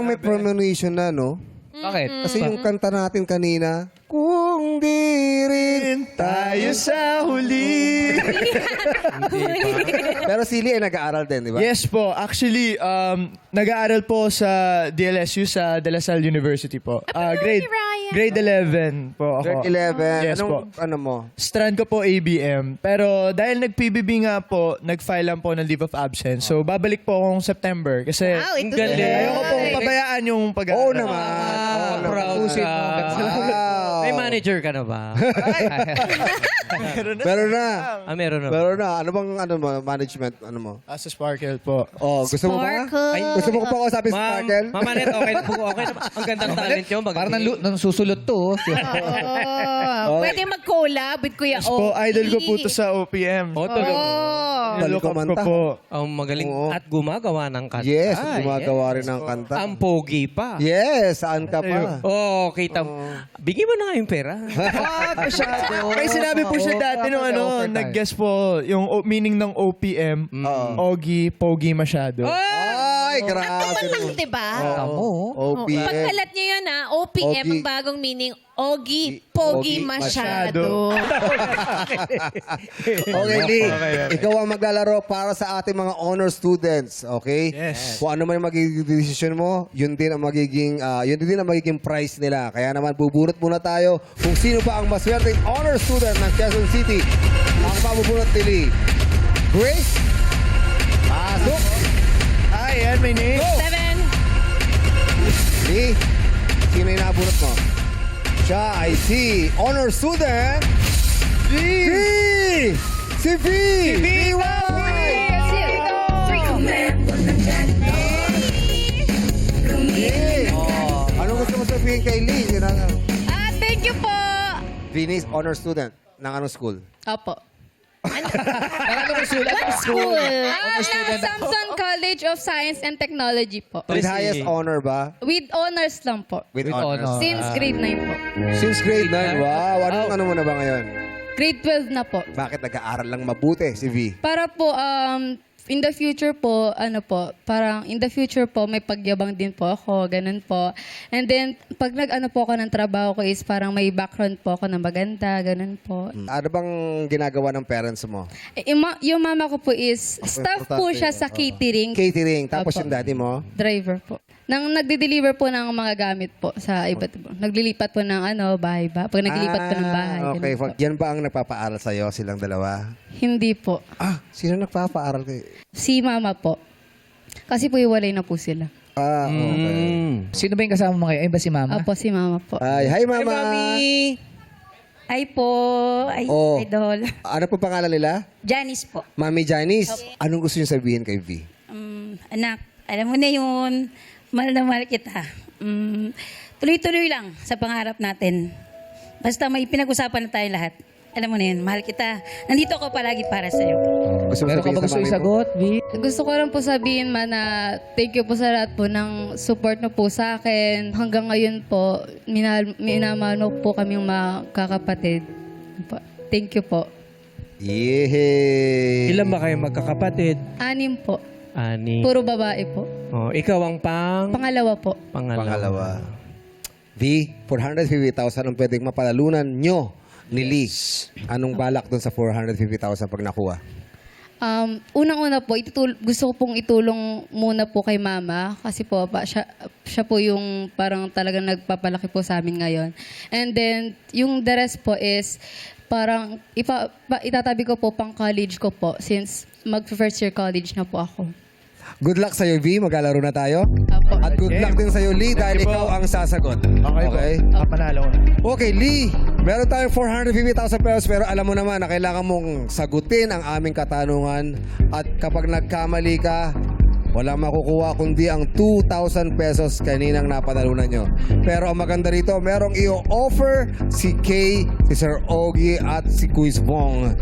may premonition na, no? Bakit? Kasi yung kanta natin kanina, kung di rin Tayo sa huli. Pero si Lee ay nag-aaral din, di ba? Yes po. Actually, nag-aaral po sa DLSU sa De La Salle University po. Grade 11 po ako. Grade 11. Yes Anong, po. ano mo? Strand ko po ABM. Pero dahil nag-PBB nga po, nag-file lang po ng leave of absence. So, babalik po akong September. Kasi Wow, ito galing. na. ayoko pong pabayaan yung pag-aaral. Oo naman. Proud ka. Wow. May manager ka na ba? Meron na. Meron na. Meron na. Ano bang management? Ano mo? Sa Sparkle po. Oh, gusto mo ba? Sparkle. Gusto mo ko pa kausapin si Ma'am, Sparkle? Ma'am Anet, okay na po. Okay na. Ang gandang talent nyo. Parang nang susulot to. Oh, pwede mag-collab with Kuya Yes po, idol ko po to sa OPM. Oh, tulog. Oh. Dali Look ko up ko manta. po. Ang magaling Oo. at gumagawa ng kanta. Yes, gumagawa rin ng kanta. Ang pogi pa. Yes, saan ka pa? Oh, kita. Bigyan mo na nga yung pera. May sinabi po siya dati nung nag-guess po yung meaning ng OPM. Ogie, pogi masyado. Ay, grabe. Lang, diba? Oo. OPM. Pagkalat nyo yun, OPM, Ogie. ang bagong meaning, Ogie, Pogi Ogie masyado. Okay, Lee. Ikaw ang maglalaro para sa ating mga honor students, okay? Yes. Kung ano man yung magiging decision mo, yun din ang magiging prize nila. Kaya naman, bubunot muna tayo kung sino pa ang maswerteng honor student ng Quezon City ang mabubunot ni Lee. Grace? Pasok! Ay, yan, may name. 7. Lee, sino yung nabunot mo? Siya ay si honor student V! Si V! V! Anong gusto mo sabihin kay Lee? Thank you po. Vinny's honor student ng anong school? Opo. Anong school? Samson College of Science and Technology po. With highest honor ba? With honors lang po. With With honors. honor. Since grade 9 po. Since grade 9, wow. Ano mo na ba ngayon? Grade 12 na po. Bakit nag-aaral lang mabuti si V? Para po, in the future po, parang in the future po, may pagyabang din po ako, ganun po. And then, pag nag-ano po ako ng trabaho ko is parang may background po ako na maganda, ganun po. Ano bang ginagawa ng parents mo? Yung mama ko po is, staff po siya sa catering, Catering. Tapos Opo. yung daddy mo? driver po. Nang nagde-deliver po ng mga gamit po sa iba't iba. Naglilipat po ng bahay ba? Pag naglilipat po ng bahay. Okay. ganun po. Yan ba ang nagpapaaral sa'yo, silang dalawa? Hindi po. Sino nagpapaaral kayo? Si mama po. Kasi po iwalay na po sila. Okay. Sino ba yung kasama mo ngayon? Ay ba si mama? Opo, si mama po. Ay, hi mama! Ay po, ay Oh. idol. Ano po pangalan nila? Janice po. Mami Janice. Anong gusto niyo sabihin kay V? Anak, alam mo na yun, mahal na mahal kita. Tuloy-tuloy lang sa pangarap natin. Basta may pinag-usapan na tayo lahat. Alam mo na yun, mahal kita. Nandito ako palagi para sa'yo. Gusto mo Meron ka sabihin ba sa gusto mami mo? isagot, V? Gusto ko lang po sabihin na thank you po sa lahat po ng support na po sa akin. Hanggang ngayon po, minamano po kaming magkakapatid. Thank you po. Yehey! Ilan ba kayo magkakapatid? 6 po. Ani. Puro babae po. Oh, ikaw ang Pangalawa po. Pangalawa. V, 450,000 ang pwedeng mapalalunan nyo ni Lee. Anong balak dun sa 450,000 pag nakuha? Unang-una po, gusto ko pong itulong muna po kay mama kasi po siya po yung parang talagang nagpapalaki po sa amin ngayon. And then, yung the rest po is parang itatabi ko po pang college ko po since mag-first year college na po ako. Good luck sa'yo, V. Maglalaro na tayo. Apo. At good luck din sa'yo, Lee, dahil you po. ikaw ang sasagot. Okay? Panalo ko. Okay, Lee. Meron tayong 450,000 pesos pero alam mo naman na kailangan mong sagutin ang aming katanungan. At kapag nagkamali ka, walang makukuha kundi ang 2,000 pesos kaninang napanalunan nyo. Pero ang maganda rito, merong i-offer si Kay, si Sir Ogie at si Quiz Bong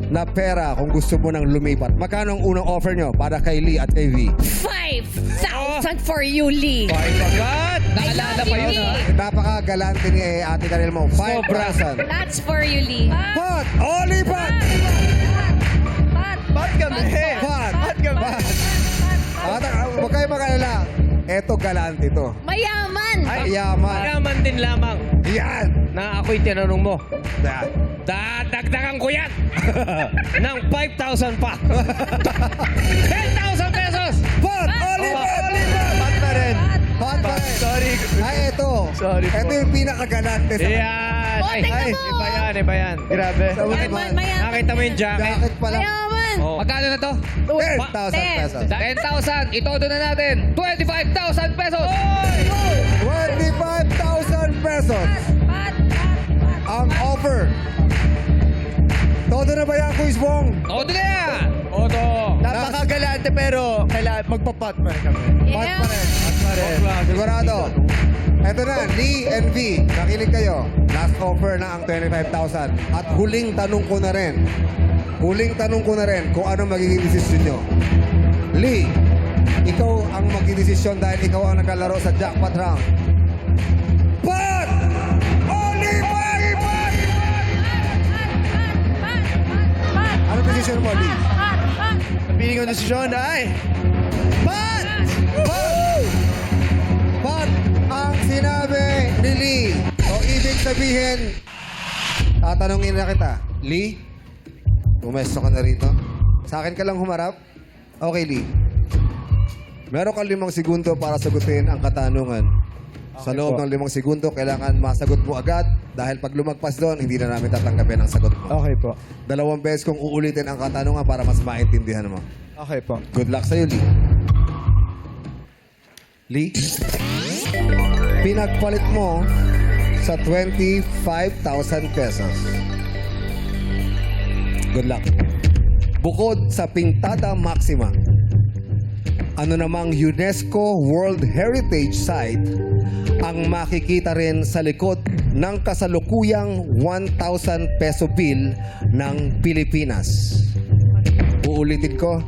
na pera kung gusto mo nang lumipat. Magkano ang unang offer nyo para kay Lee at kay V? 5,000 for you, Lee. agad! Naalala pa yun, ha? Napakagalante ni Ate Karel mo. 5,000. That's for you, Lee. Pat! Oli Pat! Ba't kami? Pat! Ba't kami? Huwag kayo mag-alala. Eto galante to. Mayaman! Ay, yaman. Mayaman din lamang Yan. na ako'y tinanong mo. Yan. Dadagdagan ko yan ng 5,000 pa. 10,000 pesos! Pot! Oliver! Pat pa rin. Pot pa rin. Sorry. Ay, ito. Sorry po. Ito yung pinakagalante sa Yan! Oh, tingnan mo. Iba yan, iba yan. Grabe. Mayaman, mayaman. Nakita mo yung jacket? Jacket pa lang. Mayaman! Oh. Magkano na to? 10,000 pesos. 10,000. Itodo na natin. 25,000 pesos. 25,000 pesos. Ang offer. Todo na ba yan, Kuis Bong? Todo na yan. Oto! Napakagalante pero kailangan magpa-pot pa rin kami. Pot pa rin. Sigurado. Eto na, Lee and V. Nakinig kayo. Last offer na ang 25,000. At huling tanong ko na rin. Huling tanong ko na rin kung ano magiging desisyon nyo. Lee, ikaw ang magdidesisyon dahil ikaw ang naglalaro sa jackpot round. Pot! Only pot! Ano desisyon mo, Lee? Piling ko desisyon ay Pot! Pot! Pot ang sinabi ni Lee. O ibig sabihin, tatanungin na kita. Lee, pumesto ka na rito. Sa akin ka lang humarap. Okay, Lee. Meron kang 5 segundo para sagutin ang katanungan. Sa loob ng 5 segundo, kailangan masagot mo agad. Dahil pag lumagpas doon, hindi na namin tatanggapin ang sagot mo. Okay po. 2 beses kong uulitin ang katanungan para mas maintindihan mo. Okay po. Good luck sa'yo, Lee. Lee, pinagpalit mo sa 25,000 pesos. Good luck. Bukod sa Pintada Maxima, ano namang UNESCO World Heritage Site ang makikita rin sa likod ng kasalukuyang 1,000 peso bill ng Pilipinas. Uulitin ko.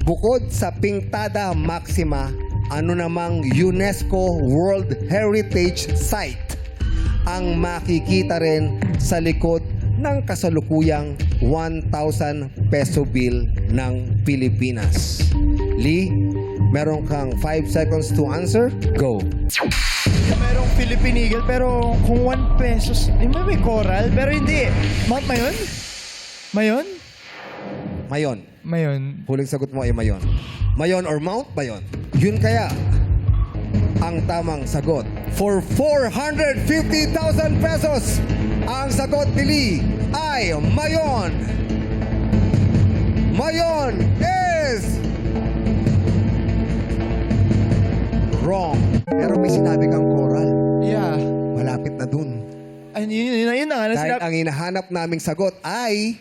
Bukod sa Pintada Maxima, ano namang UNESCO World Heritage Site ang makikita rin sa likod ng kasalukuyang 1,000 peso bill ng Pilipinas. Lee, meron kang 5 seconds to answer. Go. Merong Philippine Eagle pero kung 1 pesos, may coral pero hindi. Mount Mayon? Mayon? Mayon. Mayon. Huling sagot mo ay Mayon. Mayon or Mount Mayon? Yun kaya ang tamang sagot. For 450,000 pesos, ang sagot ni Lee ay Mayon. Mayon is wrong. Pero may sinabi kang coral. Yeah. Malapit na dun. Ay, yun na nga. Dahil ang hinahanap naming sagot ay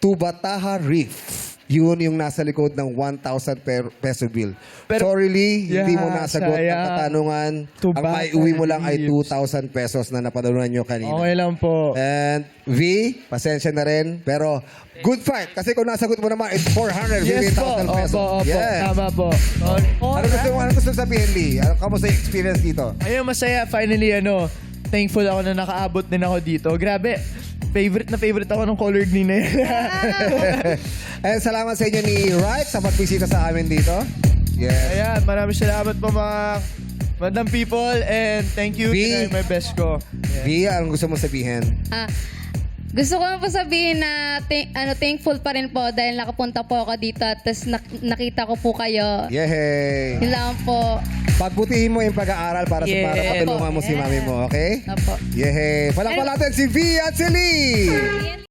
Tubataha Reef. Yun yung nasa likod ng 1,000 peso bill. Pero- Sorry, Lee, hindi mo Yeah, nasagot ang sayang. katanungan. Ang Tubataha may uwi mo lang ay Reefs. 2,000 pesos na napadalunan nyo kanina. Okay lang po. And V, pasensya na rin. Pero good fight. Kasi kung nasagot mo naman, it's 450,000 pesos. Opo. Yes. Tama po. Ano gusto mong sabihin, Lee? Kamusta yung experience dito? Ayun, masaya. Finally, thankful ako na nakaabot din ako dito. Grabe. Favorite ako ng color green na yan. And salamat sa inyo ni Wright sa pagbisita sa amin dito. Yes. Ayan, maraming salamat po mga madam people and thank you. V. Trying my best ko. V, anong gusto mong sabihin? Gusto ko lang po sabihin na thankful pa rin po dahil nakapunta po ako dito at tas nakita ko po kayo. Yay! Yun lang po. Pagbutihin mo yung pag-aaral para sa para patulungan mo si mami mo, okay? Apo. Yay! Palakpakan natin si V at si Lee! Yan